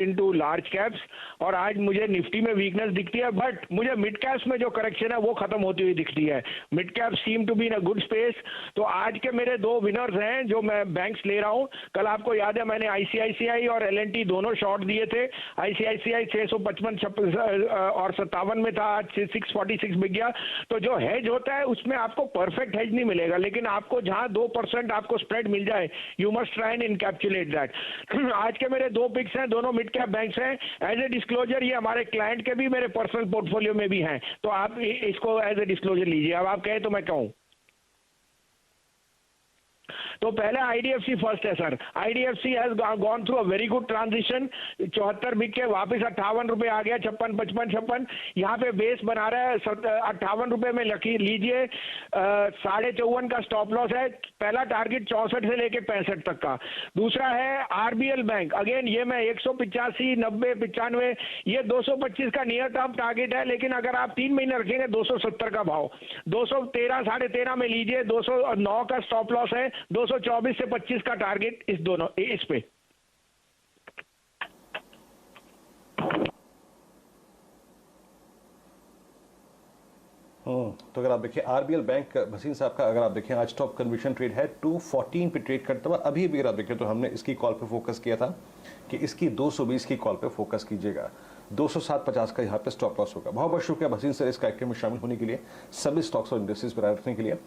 Into large caps, और आज मुझे निफ्टी में वीकनेस दिखती है, बट मुझे मिड कैप्स में जो करेक्शन है वो खत्म होती हुई दिखती है। Mid cap seem to be in a good space. तो आज के मेरे दो विनर्स हैं जो मैं बैंक्स ले रहा हूं। कल आपको याद है मैंने आईसीआईसीआई और एलएनटी दोनों शॉर्ट दिए थे। आईसीआईसीआई 655 और 57 में था, आज 646 बिक गया। तो जो हेज होता है उसमें आपको परफेक्ट हेज नहीं मिलेगा, लेकिन आपको जहां 2% आपको स्प्रेड मिल जाए, you must try and encapsulate that. आज के मेरे दो पिक्स हैं, दोनों मिड कैप बैंक्स हैं। एज ए डिस्क्लोजर ये हमारे क्लाइंट के भी मेरे पर्सनल पोर्टफोलियो में भी हैं, तो आप इसको एज ए डिस्क्लोजर लीजिए। अब आप कहें तो मैं कहूं तो पहले आईडीएफसी फर्स्ट है sir. IDFC has gone through a very good transition. 74 बिक के वापस 58 रुपए आ गया, 56 55 56 यहाँ पे बेस बना रहा है। 58 रुपए में लीजिए। 54.5 का स्टॉप लॉस है। पहला टारगेट 64 से लेके 65 तक का। दूसरा है आरबीएल बैंक। अगेन ये मैं 185 90 95 ये 225 का नियर टर्म टारगेट है, लेकिन अगर आप 3 महीने रखेंगे 270 का भाव। 213 13.5 में लीजिए। 209 का स्टॉप लॉस है। 224 से 25 का टारगेट इस दोनों इस पे। तो अगर आप देखिए आरबीएल बैंक भसीन साहब का, अगर आप देखें आज टॉप कन्विक्शन ट्रेड है 214 पे ट्रेड करता हुआ। अभी अगर आप देखें तो हमने इसकी कॉल पे फोकस किया था कि इसकी 220 की कॉल पे फोकस कीजिएगा। 207.50 का यहाँ पे स्टॉप लॉस होगा। बहुत बहुत शुक्रिया भसीन सर इस कार्यक्रम में शामिल होने के लिए, सभी स्टॉक्स और इंडस्ट्रीज पर रखने के लिए।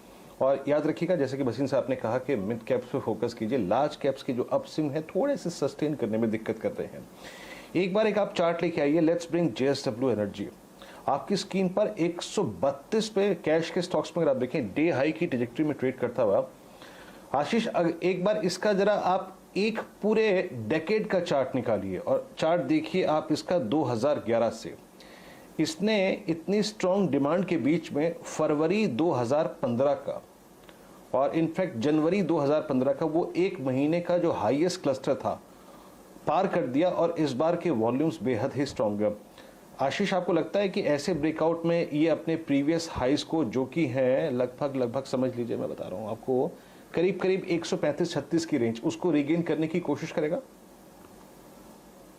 और याद रखिएगा जैसे कि भसीन साहब ने कहा कि मिड कैप्स पे फोकस कीजिए। लार्ज कैप्स की जो अपस्विंग है थोड़े से सस्टेन करने में दिक्कत कर रहे हैं। एक बार एक आप चार्ट लेके आइए। Let's bring JSW energy. आपकी स्क्रीन पर 132 पे कैश के स्टॉक्स में अगर आप देखें डे हाई की ट्रैजेक्टरी में ट्रेड करता हुआ। आशीष एक बार इसका जरा आप एक पूरे डेकेड का चार्ट निकालिए और चार्ट देखिए आप इसका 2011 से। इसने इतनी स्ट्रॉन्ग डिमांड के बीच में फरवरी 2015 का और इनफैक्ट जनवरी 2015 का वो एक महीने का जो हाईएस्ट क्लस्टर था पार कर दिया, और इस बार के वॉल्यूम्स बेहद ही स्ट्रॉन्ग है। आशीष आपको लगता है कि ऐसे ब्रेकआउट में ये अपने प्रीवियस हाइस को जो कि है लगभग समझ लीजिए, मैं बता रहा हूँ आपको, करीब 135-36 की रेंज, उसको रिगेन करने की कोशिश करेगा?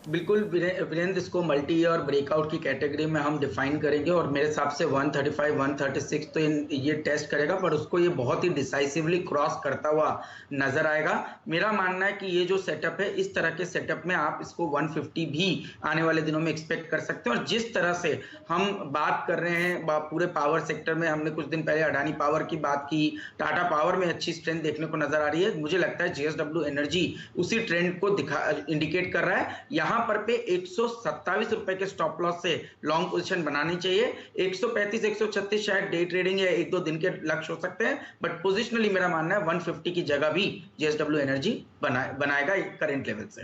बिल्कुल वीरेंद्र, इसको मल्टी ईयर ब्रेकआउट की कैटेगरी में हम डिफाइन करेंगे और मेरे हिसाब से 135 136 तो ये टेस्ट करेगा, पर उसको ये बहुत ही डिसाइसिवली क्रॉस करता हुआ नजर आएगा। मेरा मानना है कि ये जो सेटअप है, इस तरह के सेटअप में आप इसको 150 भी आने वाले दिनों में एक्सपेक्ट कर सकते हैं। और जिस तरह से हम बात कर रहे हैं पूरे पावर सेक्टर में, हमने कुछ दिन पहले अडानी पावर की बात की, टाटा पावर में अच्छी स्ट्रेंथ देखने को नजर आ रही है। मुझे लगता है जेएसडब्ल्यू एनर्जी उसी ट्रेंड को इंडिकेट कर रहा है। यहाँ पर पे 127 रुपए के स्टॉप लॉस से लॉन्ग पोजीशन बनानी चाहिए। 135 136 शायद डे ट्रेडिंग या 1-2 दिन के लक्ष्य हो सकते हैं, बट पोजिशनली मेरा मानना है 150 की जगह भी जेएसडब्ल्यू एनर्जी बनाएगा करंट लेवल से।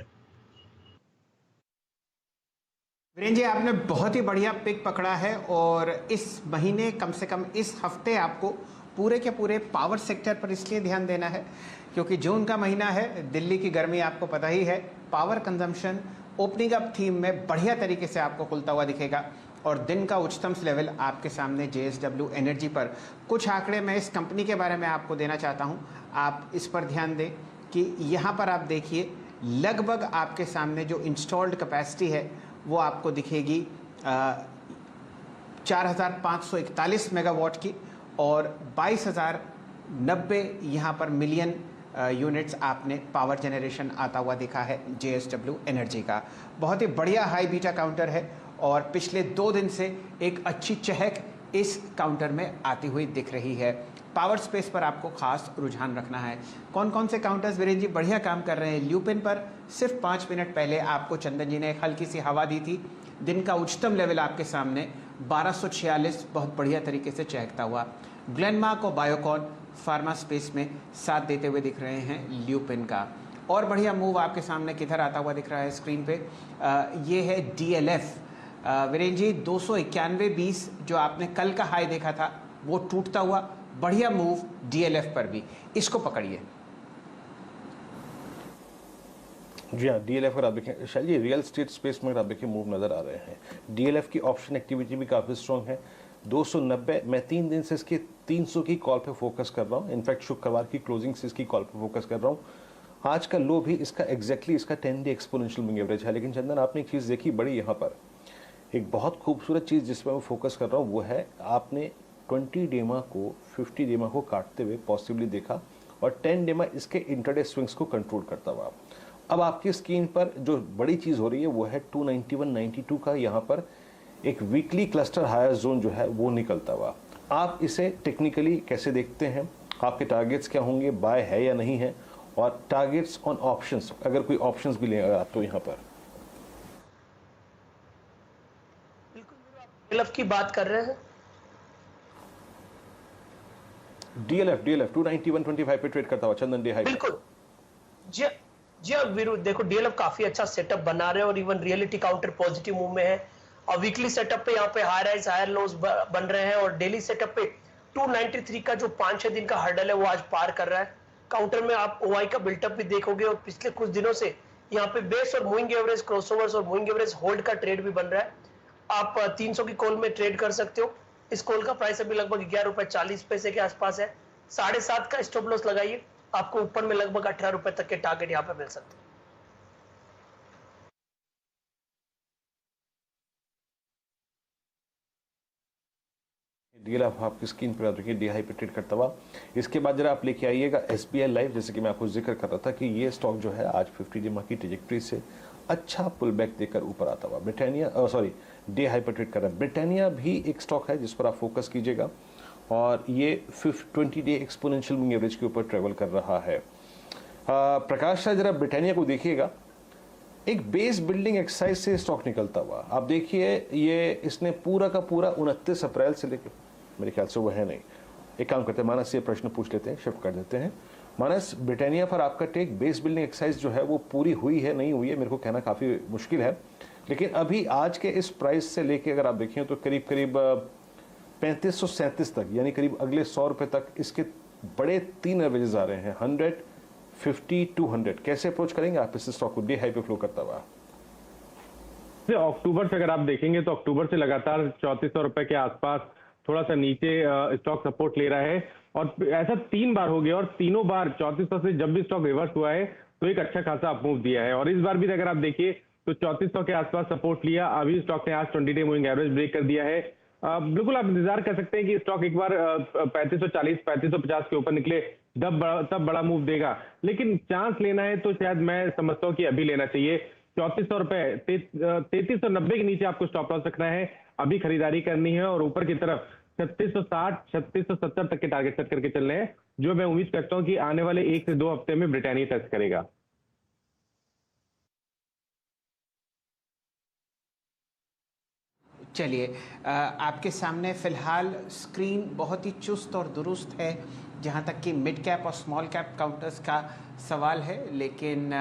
वीरेंद्र जी, आपने बहुत ही बढ़िया पिक पकड़ा है और इस महीने कम से कम इस हफ्ते आपको पूरे के पूरे पावर सेक्टर पर इसलिए ध्यान देना है क्योंकि जून का महीना है, दिल्ली की गर्मी आपको पता ही है। Power consumption opening up theme में बढ़िया तरीके से आपको खुलता हुआ दिखेगा और दिन का उच्चतम लेवल आपके सामने जेएसडब्ल्यू एनर्जी पर। कुछ आंकड़े मैं इस कंपनी के बारे में आपको देना चाहता हूं, आप इस पर ध्यान दें कि यहां पर आप देखिए लगभग आपके सामने जो इंस्टॉल्ड कैपेसिटी है वो आपको दिखेगी 4541 मेगावाट की और 22,090 यहाँ पर मिलियन यूनिट्स आपने पावर जनरेशन आता हुआ देखा है जेएसडब्ल्यू एनर्जी का। बहुत ही बढ़िया हाई बीटा काउंटर है और पिछले 2 दिन से एक अच्छी चहक इस काउंटर में आती हुई दिख रही है। पावर स्पेस पर आपको खास रुझान रखना है। कौन कौन से काउंटर्स वीरेंद्र जी बढ़िया काम कर रहे हैं? ल्यूपिन पर सिर्फ 5 मिनट पहले आपको चंदन जी ने एक हल्की सी हवा दी थी। दिन का उच्चतम लेवल आपके सामने 1246 बहुत बढ़िया तरीके से चहकता हुआ। ग्लेनमार्क और बायोकॉन फार्मा स्पेस में साथ देते हुए दिख रहे हैं ल्यूपिन का। और बढ़िया मूव आपके सामने किधर आता हुआ दिख रहा है स्क्रीन पे, ये है डीएलएफ। वीरेंद्र जी 291.20 जो आपने कल का हाई देखा था वो टूटता हुआ बढ़िया मूव डीएलएफ पर भी, इसको पकड़िए। जी हाँ, डीएलएफ अगर आप देखें शायद ये रियल स्टेट स्पेस में अगर आप देखें मूव नज़र आ रहे हैं। डीएलएफ की ऑप्शन एक्टिविटी भी काफ़ी स्ट्रॉन्ग है। 290 मैं 3 दिन से इसके 300 की कॉल पे फोकस कर रहा हूँ। इनफैक्ट शुक्रवार की क्लोजिंग से इसकी कॉल पे फोकस कर रहा हूँ आज का लो भी इसका एग्जैक्टली इसका 10 डे एक्सपोनेंशियल मूविंग एवरेज है। लेकिन चंदन, आपने एक चीज़ देखी बड़ी यहाँ पर, एक बहुत खूबसूरत चीज़ जिस पर मैं फोकस कर रहा हूँ वो है आपने 20 डेमा को 50 डेमा को काटते हुए पॉसिबली देखा और 10 डेमा इसके इंटरडे स्विंग्स को कंट्रोल करता हुआ। अब आपकी स्क्रीन पर जो बड़ी चीज़ हो रही है वो है 291.92 का यहाँ पर एक वीकली क्लस्टर हायर जोन जो है वो निकलता हुआ। आप इसे टेक्निकली कैसे देखते हैं, आपके टारगेट्स क्या होंगे, बाय है या नहीं है, और टारगेट्स ऑन ऑप्शंस, अगर कोई ऑप्शंस भी लें आप तो यहाँ पर। डीएलएफ की बात कर रहे हैं, डीएलएफ 291.25 पे ट्रेड करता हुआ चंदन डे हाई। बिल्कुल जी वीरू, देखो डीएलएफ काफी अच्छा सेटअप बना रहे हैं और even reality counter positive move में है और वीकली सेटअप पे यहाँ पे हाई राइज हायर लोज बन रहे हैं और डेली सेटअप पे 293 का जो 5-6 दिन का हर्डल है वो आज पार कर रहा है। काउंटर में आप ओआई का बिल्टअप भी देखोगे और पिछले कुछ दिनों से यहाँ पे बेस और मूविंग एवरेज क्रॉसओवर्स और मूविंग एवरेज होल्ड का ट्रेड भी बन रहा है। आप 300 की कॉल में ट्रेड कर सकते हो। इस कॉल का प्राइस अभी लगभग 11 रुपए 40 पैसे के आसपास है। 7.5 का स्टॉप लॉस लगाइए, आपको ऊपर में लगभग 18 रुपए तक के टारगेट यहाँ पे मिल सकते हैं। डीएलएफ आपकी स्क्रीन पर देखिए डी हाई पे ट्रेड करता हुआ। इसके बाद जरा आप लेके आइएगा एसबीआई लाइफ, जैसे कि मैं आपको जिक्र कर रहा था कि ये स्टॉक जो है आज 50 डेमा की ट्रेजेक्ट्री से अच्छा पुल बैक देकर ऊपर आता हुआ ब्रिटानिया डे हाई पर ट्रेड कर रहा है। ब्रिटानिया भी एक स्टॉक है जिस पर आप फोकस कीजिएगा और ये 20 डे एक्सपोनेंशियल मूविंग एवरेज के ऊपर ट्रेवल कर रहा है। प्रकाश शाह, जरा ब्रिटानिया को देखिएगा, एक बेस बिल्डिंग एक्सरसाइज से स्टॉक निकलता हुआ। आप देखिए ये इसने पूरा का पूरा 29 अप्रैल से लेकर, मेरे ख्याल से वो है नहीं, एक काम करते हैं मानस से प्रश्न पूछ लेते हैं, शिफ्ट कर देते हैं। मानस, ब्रिटानिया पर आपका टेक बेस बिल्डिंग एक्सरसाइज जो है वो पूरी हुई है नहीं हुई है मेरे को कहना काफ़ी मुश्किल है, लेकिन अभी आज के इस प्राइस से लेके अगर आप देखें तो करीब करीब 3537 तक, यानी करीब अगले 100 रुपये तक इसके बड़े 3 एवरेजेस आ रहे हैं, 100, 50, 200। कैसे अप्रोच करेंगे आप इस स्टॉक को डे हाई पे फ्लो करता हुआ? अक्टूबर से अगर आप देखेंगे तो अक्टूबर से लगातार 3400 रुपए के आसपास थोड़ा सा नीचे स्टॉक सपोर्ट ले रहा है और ऐसा 3 बार हो गया और तीनों बार 3400 से जब भी स्टॉक रिवर्स हुआ है तो एक अच्छा खासा अप मूव दिया है। और इस बार भी अगर आप देखिए तो 3400 के आसपास सपोर्ट लिया, अभी स्टॉक ने आज 20 डे मूविंग एवरेज ब्रेक कर दिया है। बिल्कुल आप इंतजार कर सकते हैं कि स्टॉक एक बार 3540 3550 के ऊपर निकले तब बड़ा मूव देगा, लेकिन चांस लेना है तो शायद मैं समझता हूँ कि अभी लेना चाहिए। 3400 रुपए 3390 के नीचे आपको स्टॉप लॉस रखना है, अभी खरीदारी करनी है और ऊपर की तरफ 3660 3670 तक के टारगेट सेट करके चलने हैं, जो मैं उम्मीद करता हूं कि आने वाले 1 से 2 हफ्ते में ब्रिटानिया टच करेगा। चलिए, आपके सामने फिलहाल स्क्रीन बहुत ही चुस्त और दुरुस्त है जहां तक कि मिड कैप और स्मॉल कैप काउंटर्स का सवाल है, लेकिन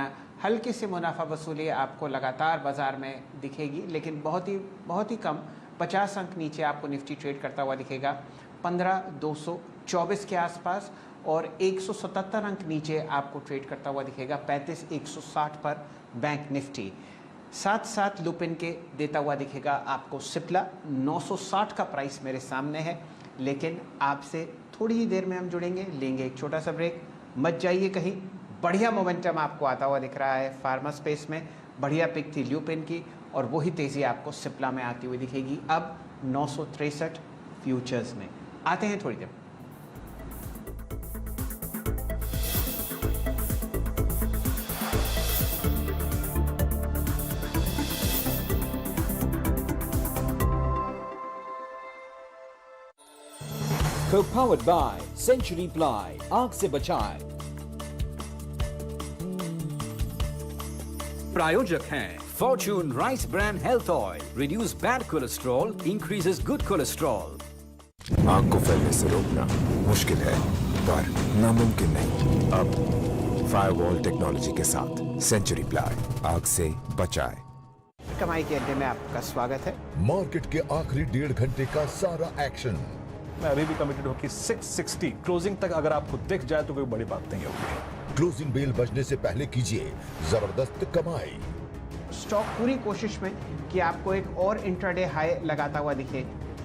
हल्की सी मुनाफा वसूली आपको लगातार बाजार में दिखेगी, लेकिन बहुत ही कम 50 अंक नीचे आपको निफ्टी ट्रेड करता हुआ दिखेगा 15,224 के आसपास, और 177 अंक नीचे आपको ट्रेड करता हुआ दिखेगा 35,160 पर बैंक निफ्टी। साथ साथ लुपिन के देता हुआ दिखेगा आपको सिप्ला, 960 का प्राइस मेरे सामने है, लेकिन आपसे थोड़ी ही देर में हम जुड़ेंगे, लेंगे एक छोटा सा ब्रेक, मत जाइए कहीं। बढ़िया मोमेंटम आपको आता हुआ दिख रहा है फार्मा स्पेस में, बढ़िया पिक थी ल्यूपिन की और वही तेज़ी आपको सिप्ला में आती हुई दिखेगी अब 963 फ्यूचर्स में। आते हैं थोड़ी देर। Co-powered by Century Ply, आग से बचाए। प्रायोजक हैं Fortune Rice Bran Health Oil, reduce bad cholesterol, increases good cholesterol। आग को फैलने से रोकना मुश्किल है पर नामुमकिन नहीं। अब फायरवॉल टेक्नोलॉजी के साथ सेंचुरी प्लाई, आग से बचाए। कमाई के अड्डे में आपका स्वागत है। मार्केट के आखिरी 1.5 घंटे का सारा एक्शन। मैं अभी भी कमिटेड हूँ कि 660 क्लोजिंग तक अगर आपको दिख जाए तो कोई बड़ी बात नहीं होगी। क्लोजिंग बेल बजने से पहले कीजिए जबरदस्त कमाई। स्टॉक पूरी कोशिश में कि आपको एक और इंट्राडे हाई लगाता हुआ दिखे